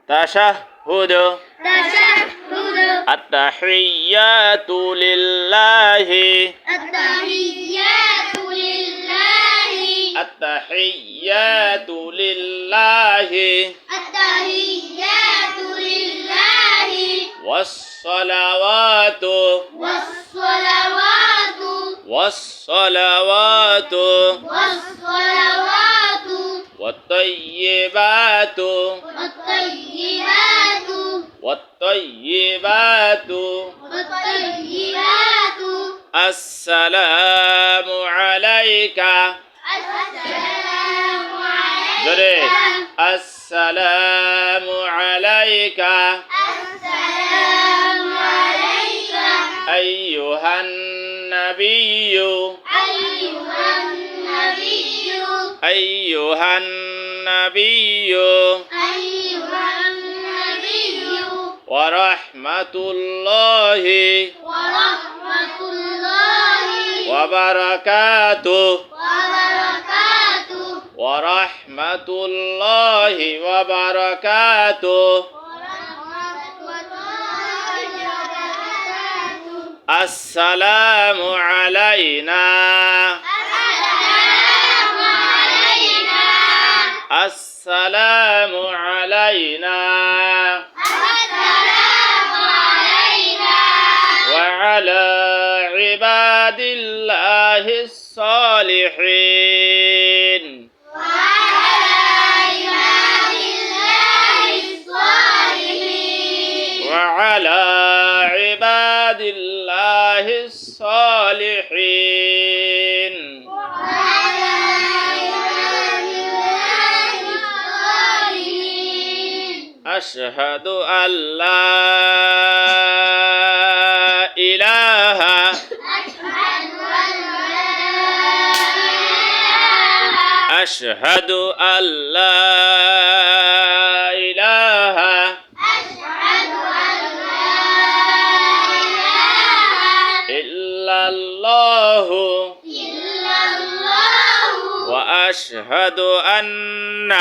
تشهد التحيات لله التحيات لله والصلوات والصلوات والطيبات والطيبات السلام عليك السلام عليك أيها النبي أيها النبي ورحمة الله وبركاته ورحمة الله وبركاته السلام علينا السلام علينا وعلى عباد الله الصالحين وعلى عباد الله الصالحين أشهد أن لا إله أشهد أن لا إله إلا الله وأشهد أن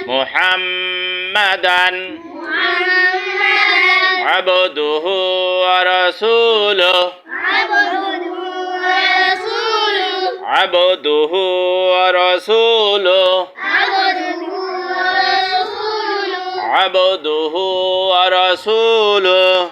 محمدا عبده ورسوله عبده ورسوله عبده ورسوله